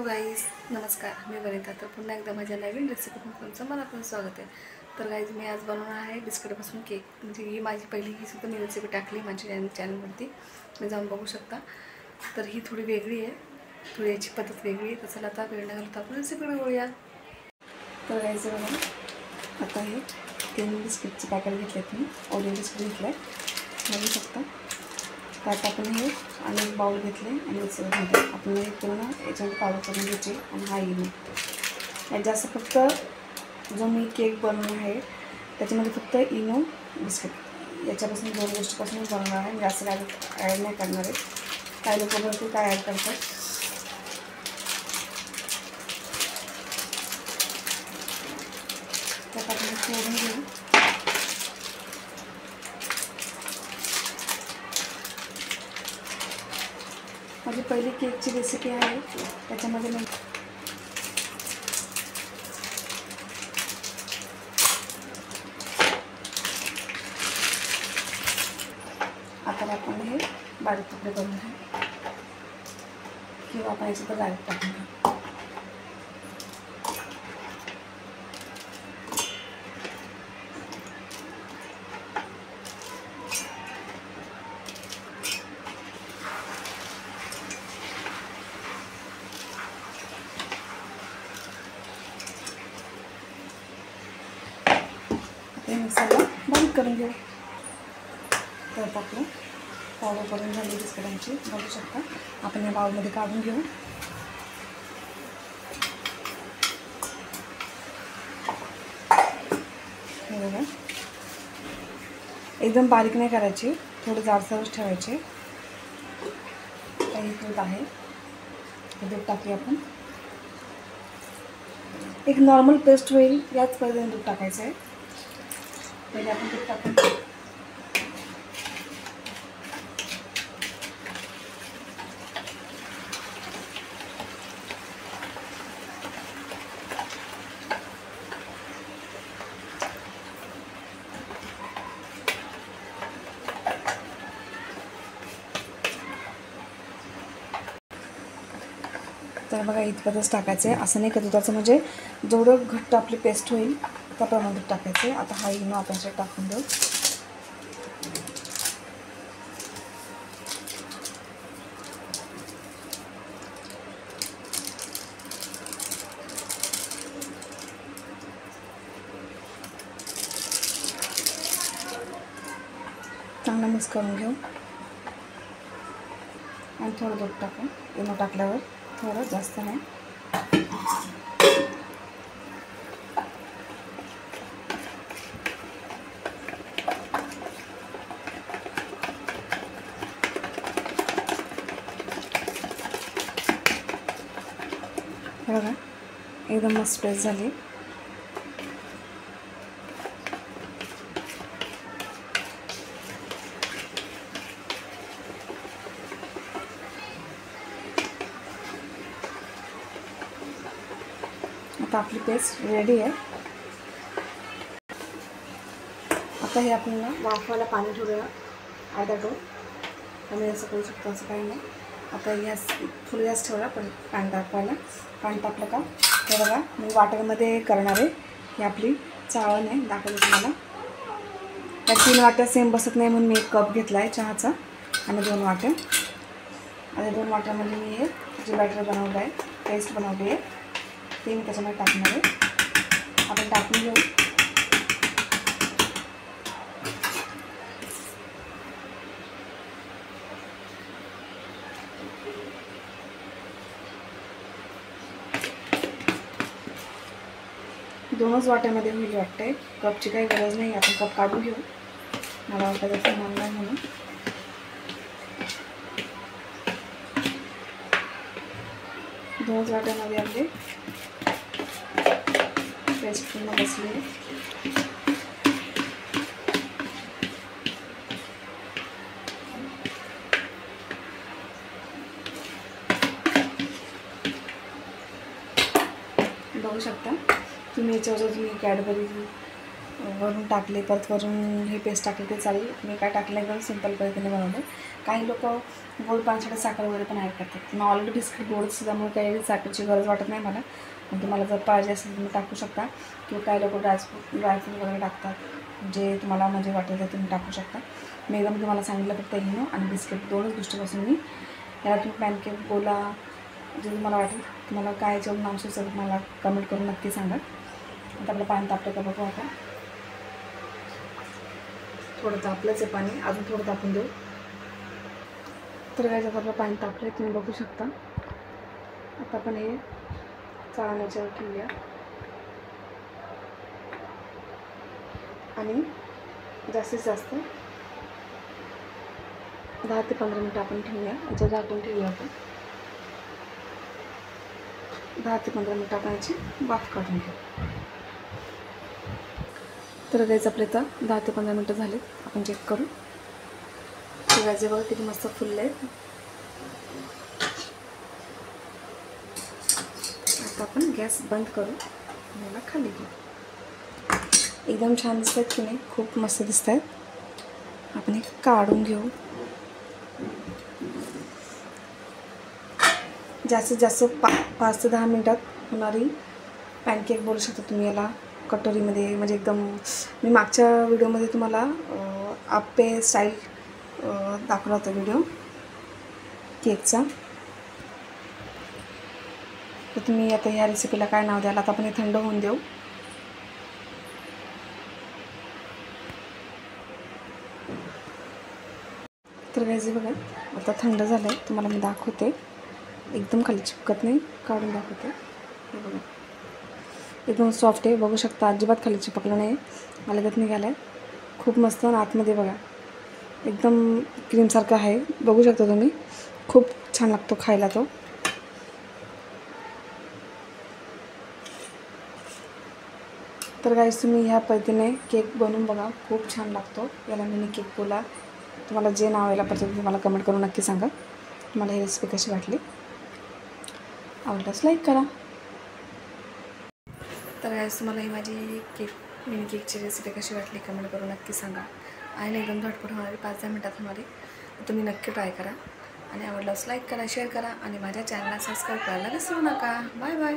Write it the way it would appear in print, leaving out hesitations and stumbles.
Hello guys, नमस्कार. मी वनिता. तर पुन्हा एकदा माझ्या नवीन रेसिपीतून तुमचं मनापासून स्वागत आहे. तर गाईज, मी आज बनवणार आहे बिस्किटापासून केक. म्हणजे ही माझी पहिली ही सुद्धा मी रेसिपी टाकली माझ्या चॅनलवरती, तुम्ही जाऊन बघू शकता. तर ही थोडी वेगळी आहे, थोडी याची पद्धत वेगळी आहे. तसं आता वेळ न घालता आपण रेसिपी बघूया. तर गाईज बघा, आता हे 3 बिस्किटचे पॅकेट घेतलेत. मी ओरिओ बिस्किट घेतलं आहे, बघू शकता. त्यात आपण हे आणि एक बाउल घेतले आणि मिक्सरमध्ये आपण हे पूर्ण याच्यामध्ये पावडर करून घ्यायची. आणि हा इनो याच्या असं फक्त जो मी केक बनवला आहे त्याच्यामध्ये फक्त इनो बिस्किट याच्यापासून 2 गोष्टीपासून बनवणार आहे. जास्त काय ॲड नाही करणार आहे. काही लोक भरपूर काय ॲड करतात. त्यात आपण फोडून घेऊ. माझी पहिली केकची रेसिपी आहे, त्याच्यामध्ये मी आता आपण हे बारीक तुकडे करून घेऊ किंवा आपण याच्यात डायरेक्ट टाकून घेऊ. मिक्सरला बारीक करून घेऊ. तर आपलं पावडर करून झाली बिस्किटांची, बघू शकता. आपण या बाउलमध्ये काढून घेऊ. हे बघा, एकदम बारीक नाही करायची, थोडं जाडसरच ठेवायचे. काही दूध आहे, दूध टाकूया आपण. एक नॉर्मल पेस्ट होईल याच पद्धतीने दूध टाकायचं आहे. पहिले आपण दूध टाकून तर बघा, इतपतच टाकायचं आहे. असं नाही का दुधाचं, म्हणजे जेवढं घट्ट आपली पेस्ट होईल त्याप्रमाणे दूध टाकायचं आहे. आता हा इनो आपण त्याच्यात टाकून देऊ. चांगला मिक्स करून घेऊ आणि थोडं दूध टाकू. इनो टाकल्यावर थोडं, जास्त नाही. हे बघा, एकदम मस्त पेस्ट झाली. आता आपली पेस्ट रेडी आहे. आता हे आपल्याला वाफवायला पाणी ठेवूया, अर्धा डो. आम्ही असं करू शकतो, असं काही नाही. आता गॅस फुल गॅस ठेवला, पण पाणी तापवायला. पाणी तापलं का हे बघा, मी वाटरमध्ये करणार आहे. ही आपली चाळण आहे, दाखवली तुम्हाला. त्या 3 वाट्या सेम बसत नाही म्हणून मी 1 कप घेतला आहे चहाचा आणि 2 वाट्या. आणि 2 वाट्यामध्ये मी हे जे बॅटर बनवलं आहे, पेस्ट बनवली आहे, ते मी त्याच्यामध्ये टाकणार आहे. आपण टाकून घेऊ. दोनच वाट्यामध्ये होईल वाटते. कपची काही गरज नाही, आपण कप काढून घेऊ. मला वाटतं त्याचं मन नाही म्हणून. दोनच वाट्यामध्ये आपले पेस्ट पूर्ण बसली. बघू शकता तुम्ही. याच्यावर तुम्ही कॅडबरी वरून टाकले, परत वरून हे पेस्ट टाकली ते चालेल. मी काय टाकलं एकदम सिंपल पद्धतीने बनवले. काही लोक गोड पाण्यासाठी साखर वगैरे पण ॲड करतात. मग ऑलरेडी बिस्किट गोड असल्यामुळे काही साखरेची गरज वाटत नाही मला. मग तुम्हाला जर पाहिजे असेल तुम्ही टाकू शकता, किंवा काही लोक ड्रायफ्रूट वगैरे टाकतात, जे तुम्हाला म्हणजे वाटेल तर तुम्ही टाकू शकता. मी एकदम तुम्हाला सांगितलं फक्त इनो आणि बिस्किट दोनच गोष्टीपासून मी याला तुम्ही पॅनकेक बोला, जे तुम्हाला वाटेल. तुम्हाला काय जेवण नाव सुचेल मला कमेंट करून नक्की सांगा. आता आपलं पाणी तापलं का बघू. आता थोडं तापलंच आहे पाणी, अजून थोडं तापून देऊ. तर काय जर आपलं पाणी तापलं आहे तुम्ही बघू शकता. आता आपण हे चाळण्याच्यावर ठेवूया आणि जास्तीत जास्त 10 ते 15 मिनटं आपण ठेवूया. याचं झाकून ठेवूया आपण. 10 ते 15 मिनटं आपण याची वाफ काढून घेऊ. तर गाईज आपले तर 10 ते 15 मिनटं झाले. आपण चेक करू. तर गाईज बघा किती मस्त फुलले आहेत. आता आपण गॅस बंद करू, याला खाली घेऊ. एकदम छान दिसत आहेत की नाही, खूप मस्त दिसत आहेत. आपण हे काढून घेऊ. जास्तीत जास्त 5 ते 10 मिनटात होणारी पॅनकेक बोलू शकता तुम्ही याला कटोरीमध्ये. म्हणजे एकदम मी मागच्या व्हिडिओमध्ये तुम्हाला आप्पे स्टाईल दाखवला होता व्हिडिओ केकचा. तर तुम्ही आता ह्या रेसिपीला काय नाव द्याल. आता आपण हे थंड होऊन देऊ. तर गाईज बघा आता थंड झालं आहे. तुम्हाला मी दाखवते. एकदम खाली चिपकत नाही, काढून दाखवते. हे बघा एकदम सॉफ्ट आहे, बघू शकता. अजिबात खाली चिपकलं नाही, अलगत निघाला आहे. खूप मस्त. आतमध्ये बघा एकदम क्रीमसारखं आहे, बघू शकता तुम्ही. खूप छान लागतो खायला तो. तर गाईज तुम्ही ह्या पद्धतीने केक बनवून बघा, खूप छान लागतो. याला मिनी केक बोला, तुम्हाला जे नाव यायला पाहिजे तुम्हाला कमेंट करून नक्की सांगा. तुम्हाला ही रेसिपी कशी वाटली. आवडल्यास लाईक करा. तर गाईज तुम्हाला ही माझी मिनी केकची रेसिपी कशी वाटली कमेंट करून नक्की सांगा. आणि एकदम झटपट होणारी 5-10 मिनटात होणारी तुम्ही नक्की ट्राय करा. आणि आवडल्यास लाईक करा, शेअर करा आणि माझ्या चॅनलला सबस्क्राईब करायला विसरू नका. Bye bye.